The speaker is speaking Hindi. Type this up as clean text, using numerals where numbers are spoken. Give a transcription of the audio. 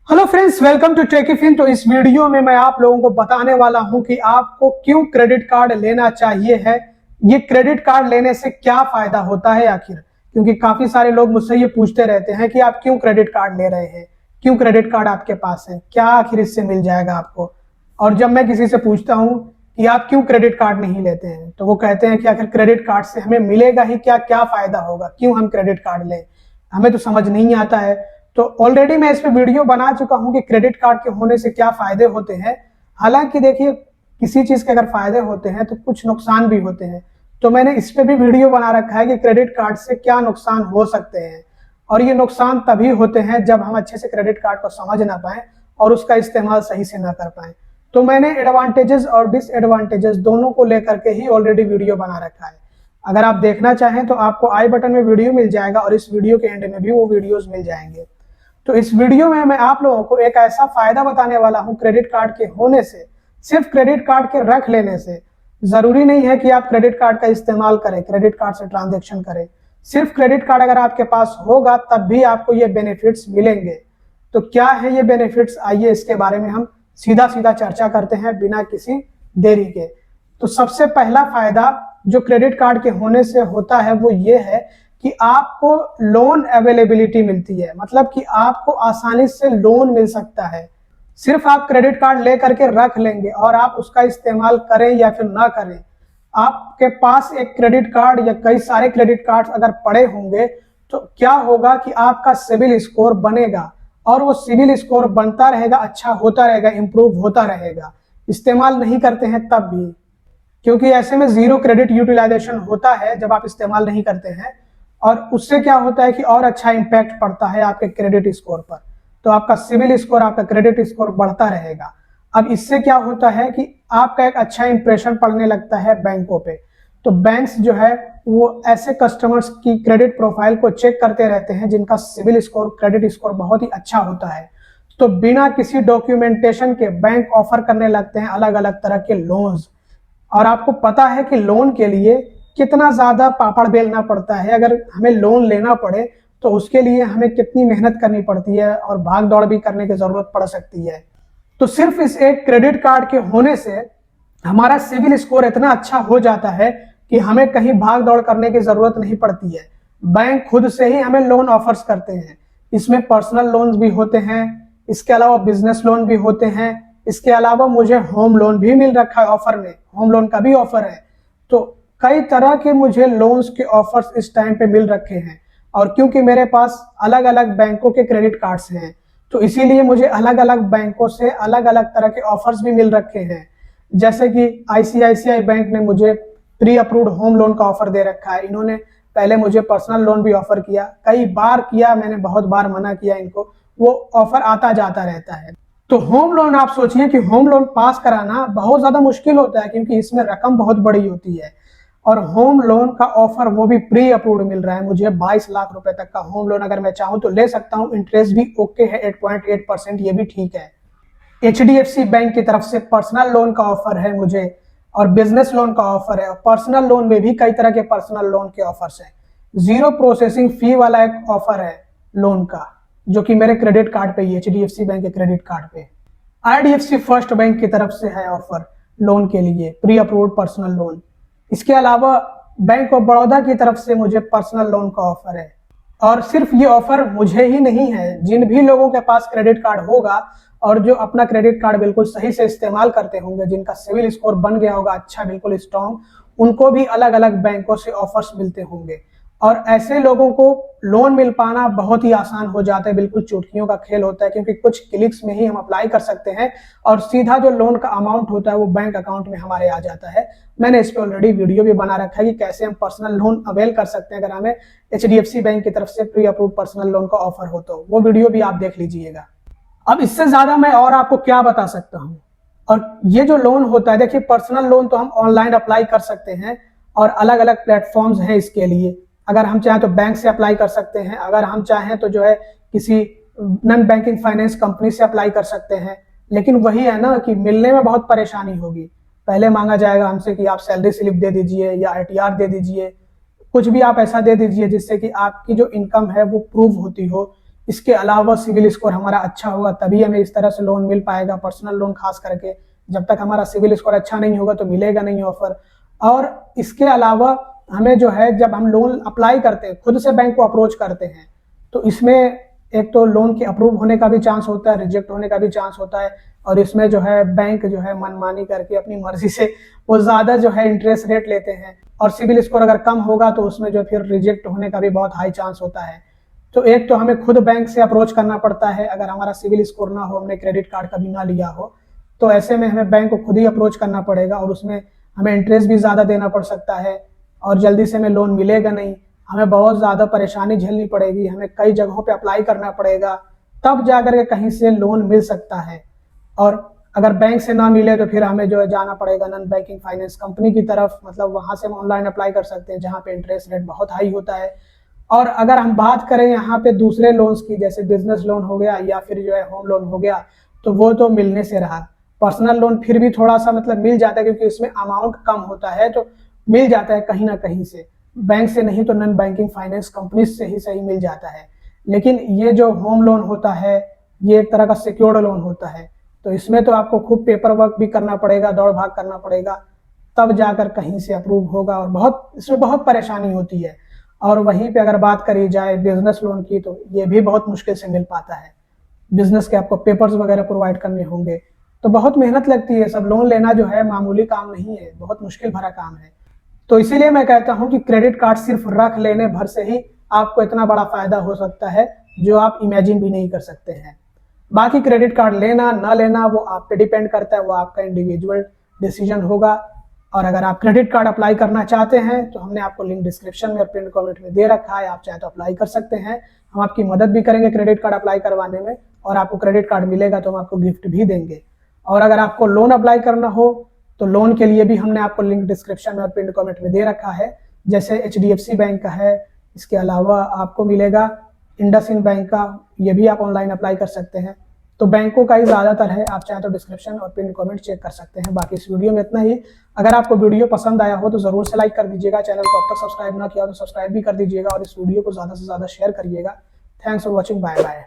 Hello friends, welcome to Techifin. तो इस वीडियो में मैं आप लोगों को बताने वाला हूं कि आपको क्यों क्रेडिट कार्ड लेना चाहिए है। ये क्रेडिट कार्ड लेने से क्या फायदा होता है आखिर, क्योंकि काफी सारे लोग मुझसे ये पूछते रहते हैं कि आप क्यों क्रेडिट कार्ड ले रहे हैं, क्यों क्रेडिट कार्ड आपके पास है, क्या आखिर इससे मिल जाएगा आपको। और जब मैं किसी से पूछता हूँ कि आप क्यों क्रेडिट कार्ड नहीं लेते हैं, तो वो कहते हैं कि आखिर क्रेडिट कार्ड से हमें मिलेगा ही क्या, क्या फायदा होगा, क्यों हम क्रेडिट कार्ड लें, हमें तो समझ नहीं आता है। तो ऑलरेडी मैं इस पे वीडियो बना चुका हूं कि क्रेडिट कार्ड के होने से क्या फायदे होते हैं। हालांकि देखिए, किसी चीज के अगर फायदे होते हैं तो कुछ नुकसान भी होते हैं। तो मैंने इस पे भी वीडियो बना रखा है कि क्रेडिट कार्ड से क्या नुकसान हो सकते हैं। और ये नुकसान तभी होते हैं जब हम अच्छे से क्रेडिट कार्ड को समझ ना पाए और उसका इस्तेमाल सही से ना कर पाए। तो मैंने एडवांटेजेस और डिसएडवांटेजेस दोनों को लेकर के ही ऑलरेडी वीडियो बना रखा है। अगर आप देखना चाहें तो आपको आई बटन में वीडियो मिल जाएगा और इस वीडियो के एंड में भी वो वीडियोस मिल जाएंगे। तो इस वीडियो में मैं आप लोगों को एक ऐसा फायदा बताने वाला हूं क्रेडिट कार्ड के होने से। सिर्फ क्रेडिट कार्ड के रख लेने से जरूरी नहीं है कि आप क्रेडिट कार्ड का इस्तेमाल करें, क्रेडिट कार्ड से ट्रांजैक्शन करें। सिर्फ क्रेडिट कार्ड अगर आपके पास होगा तब भी आपको ये बेनिफिट्स मिलेंगे। तो क्या है ये बेनिफिट्स, आइए इसके बारे में हम सीधा सीधा चर्चा करते हैं बिना किसी देरी के। तो सबसे पहला फायदा जो क्रेडिट कार्ड के होने से होता है वो ये है कि आपको लोन अवेलेबिलिटी मिलती है, मतलब कि आपको आसानी से लोन मिल सकता है। सिर्फ आप क्रेडिट कार्ड लेकर के रख लेंगे और आप उसका इस्तेमाल करें या फिर ना करें, आपके पास एक क्रेडिट कार्ड या कई सारे क्रेडिट कार्ड अगर पड़े होंगे तो क्या होगा कि आपका सिविल स्कोर बनेगा और वो सिविल स्कोर बनता रहेगा, अच्छा होता रहेगा, इंप्रूव होता रहेगा। इस्तेमाल नहीं करते हैं तब भी, क्योंकि ऐसे में जीरो क्रेडिट यूटिलाइजेशन होता है जब आप इस्तेमाल नहीं करते हैं। और उससे क्या होता है कि और अच्छा इंपैक्ट पड़ता है आपके क्रेडिट स्कोर पर। तो आपका सिविल स्कोर, आपका क्रेडिट स्कोर बढ़ता रहेगा। अब इससे क्या होता है कि आपका एक अच्छा इंप्रेशन पड़ने लगता है बैंकों पे। तो बैंक्स जो है वो ऐसे कस्टमर्स की क्रेडिट प्रोफाइल को चेक करते रहते हैं जिनका सिविल स्कोर, क्रेडिट स्कोर बहुत ही अच्छा होता है। तो बिना किसी डॉक्यूमेंटेशन के बैंक ऑफर करने लगते हैं अलग अलग तरह के लोन्स। और आपको पता है कि लोन के लिए कितना ज्यादा पापड़ बेलना पड़ता है। अगर हमें लोन लेना पड़े तो उसके लिए हमें कितनी मेहनत करनी पड़ती है और भाग दौड़ भी करने की जरूरत पड़ सकती है। तो सिर्फ इस एक क्रेडिट कार्ड के होने से हमारा सिविल स्कोर इतना अच्छा हो जाता है कि हमें कहीं भाग दौड़ करने की जरूरत नहीं पड़ती है। बैंक खुद से ही हमें लोन ऑफर्स करते हैं। इसमें पर्सनल लोन्स भी होते हैं, इसके अलावा बिजनेस लोन भी होते हैं, इसके अलावा मुझे होम लोन भी मिल रखा है ऑफर में, होम लोन का भी ऑफर है। तो कई तरह के मुझे लोन्स के ऑफर्स इस टाइम पे मिल रखे हैं। और क्योंकि मेरे पास अलग अलग बैंकों के क्रेडिट कार्ड्स हैं तो इसीलिए मुझे अलग अलग बैंकों से अलग अलग तरह के ऑफर्स भी मिल रखे हैं। जैसे कि आईसीआईसीआई बैंक ने मुझे प्री अप्रूव्ड होम लोन का ऑफर दे रखा है। इन्होंने पहले मुझे पर्सनल लोन भी ऑफर किया, कई बार किया, मैंने बहुत बार मना किया इनको, वो ऑफर आता जाता रहता है। तो होम लोन आप सोचिए कि होम लोन पास कराना बहुत ज्यादा मुश्किल होता है क्योंकि इसमें रकम बहुत बड़ी होती है। और होम लोन का ऑफर वो भी प्री अप्रूव्ड मिल रहा है मुझे। 22 लाख रुपए तक का होम लोन अगर मैं चाहूं तो ले सकता हूं। इंटरेस्ट भी ओके है, 8.8%, ये भी ठीक है। एचडीएफसी बैंक की तरफ से पर्सनल लोन का ऑफर है मुझे और बिजनेस लोन का ऑफर है। और पर्सनल लोन में भी कई तरह के पर्सनल लोन के ऑफर्स हैं। जीरो प्रोसेसिंग फी वाला एक ऑफर है लोन का, जो कि मेरे क्रेडिट कार्ड पे ही, एचडीएफसी बैंक के क्रेडिट कार्ड पे। आईडीएफसी फर्स्ट बैंक की तरफ से है ऑफर लोन के लिए, प्री अप्रूव्ड पर्सनल लोन। इसके अलावा बैंक ऑफ बड़ौदा की तरफ से मुझे पर्सनल लोन का ऑफर है। और सिर्फ ये ऑफर मुझे ही नहीं है, जिन भी लोगों के पास क्रेडिट कार्ड होगा और जो अपना क्रेडिट कार्ड बिल्कुल सही से इस्तेमाल करते होंगे, जिनका सिविल स्कोर बन गया होगा अच्छा, बिल्कुल स्ट्रॉन्ग, उनको भी अलग अलग बैंकों से ऑफर्स मिलते होंगे। और ऐसे लोगों को लोन मिल पाना बहुत ही आसान हो जाता है, बिल्कुल चुटकियों का खेल होता है, क्योंकि कुछ क्लिक्स में ही हम अप्लाई कर सकते हैं और सीधा जो लोन का अमाउंट होता है वो बैंक अकाउंट में हमारे आ जाता है। मैंने इस पर ऑलरेडी वीडियो भी बना रखा है कि कैसे हम पर्सनल लोन अवेल कर सकते हैं अगर हमें एचडीएफसी बैंक की तरफ से प्री अप्रूव्ड पर्सनल लोन का ऑफर हो तो वो वीडियो भी आप देख लीजिएगा। अब इससे ज्यादा मैं और आपको क्या बता सकता हूँ। और ये जो लोन होता है, देखिए पर्सनल लोन तो हम ऑनलाइन अप्लाई कर सकते हैं और अलग अलग प्लेटफॉर्म्स हैं इसके लिए। अगर हम चाहें तो बैंक से अप्लाई कर सकते हैं, अगर हम चाहें तो जो है किसी नॉन बैंकिंग फाइनेंस कंपनी से अप्लाई कर सकते हैं। लेकिन वही है ना कि मिलने में बहुत परेशानी होगी। पहले मांगा जाएगा हमसे कि आप सैलरी स्लिप दे दीजिए या आईटीआर दे दीजिए, कुछ भी आप ऐसा दे दीजिए जिससे कि आपकी जो इनकम है वो प्रूव होती हो इसके अलावा सिविल स्कोर हमारा अच्छा होगा तभी हमें इस तरह से लोन मिल पाएगा, पर्सनल लोन खास करके। जब तक हमारा सिविल स्कोर अच्छा नहीं होगा तो मिलेगा नहीं ऑफर। और इसके अलावा हमें जो है, जब हम लोन अप्लाई करते हैं, खुद से बैंक को अप्रोच करते हैं, तो इसमें एक तो लोन के अप्रूव होने का भी चांस होता है, रिजेक्ट होने का भी चांस होता है। और इसमें जो है बैंक जो है मनमानी करके अपनी मर्जी से वो ज़्यादा जो है इंटरेस्ट रेट लेते हैं, और सिविल स्कोर अगर कम होगा तो उसमें जो फिर रिजेक्ट होने का भी बहुत हाई चांस होता है। तो एक तो हमें खुद बैंक से अप्रोच करना पड़ता है, अगर हमारा सिविल स्कोर ना हो, हमने क्रेडिट कार्ड कभी ना लिया हो, तो ऐसे में हमें बैंक को खुद ही अप्रोच करना पड़ेगा, और उसमें हमें इंटरेस्ट भी ज़्यादा देना पड़ सकता है, और जल्दी से हमें लोन मिलेगा नहीं। हमें बहुत ज़्यादा परेशानी झेलनी पड़ेगी, हमें कई जगहों पे अप्लाई करना पड़ेगा, तब जाकर के कहीं से लोन मिल सकता है। और अगर बैंक से ना मिले तो फिर हमें जो है जाना पड़ेगा नॉन बैंकिंग फाइनेंस कंपनी की तरफ, मतलब वहाँ से हम ऑनलाइन अप्लाई कर सकते हैं, जहाँ पे इंटरेस्ट रेट बहुत हाई होता है। और अगर हम बात करें यहाँ पे दूसरे लोन्स की, जैसे बिजनेस लोन हो गया या फिर जो है होम लोन हो गया, तो वो तो मिलने से रहा। पर्सनल लोन फिर भी थोड़ा सा मतलब मिल जाता है, क्योंकि इसमें अमाउंट कम होता है, तो मिल जाता है कहीं ना कहीं से, बैंक से नहीं तो नॉन बैंकिंग फाइनेंस कंपनी से ही सही मिल जाता है। लेकिन ये जो होम लोन होता है, ये एक तरह का सिक्योर्ड लोन होता है, तो इसमें तो आपको खूब पेपर वर्क भी करना पड़ेगा, दौड़ भाग करना पड़ेगा, तब जाकर कहीं से अप्रूव होगा, और बहुत इसमें बहुत परेशानी होती है। और वहीं पे अगर बात करी जाए बिजनेस लोन की, तो ये भी बहुत मुश्किल से मिल पाता है। बिजनेस के आपको पेपर्स वगैरह प्रोवाइड करने होंगे, तो बहुत मेहनत लगती है। सब लोन लेना जो है मामूली काम नहीं है, बहुत मुश्किल भरा काम है। तो इसीलिए मैं कहता हूं कि क्रेडिट कार्ड सिर्फ रख लेने भर से ही आपको इतना बड़ा फायदा हो सकता है, जो आप इमेजिन भी नहीं कर सकते हैं। बाकी क्रेडिट कार्ड लेना ना लेना वो आप पे डिपेंड करता है, वो आपका इंडिविजुअल डिसीजन होगा। और अगर आप क्रेडिट कार्ड अप्लाई करना चाहते हैं तो हमने आपको लिंक डिस्क्रिप्शन में और पिन कमेंट में दे रखा है, आप चाहे तो अप्लाई कर सकते हैं। हम आपकी मदद भी करेंगे क्रेडिट कार्ड अप्लाई करवाने में, और आपको क्रेडिट कार्ड मिलेगा तो हम आपको गिफ्ट भी देंगे। और अगर आपको लोन अप्लाई करना हो तो लोन के लिए भी हमने आपको लिंक डिस्क्रिप्शन में और पिन कमेंट में दे रखा है, जैसे HDFC बैंक का है, इसके अलावा आपको मिलेगा इंडसइंड बैंक का, ये भी आप ऑनलाइन अप्लाई कर सकते हैं। तो बैंकों का ही ज़्यादातर है, आप चाहे तो डिस्क्रिप्शन और पिन कमेंट चेक कर सकते हैं। बाकी इस वीडियो में इतना ही। अगर आपको वीडियो पसंद आया हो तो ज़रूर से लाइक कर दीजिएगा, चैनल को अब तक सब्सक्राइब ना किया तो सब्सक्राइब भी कर दीजिएगा, और इस वीडियो को ज़्यादा से ज़्यादा शेयर करिएगा। Thanks for watching, bye bye.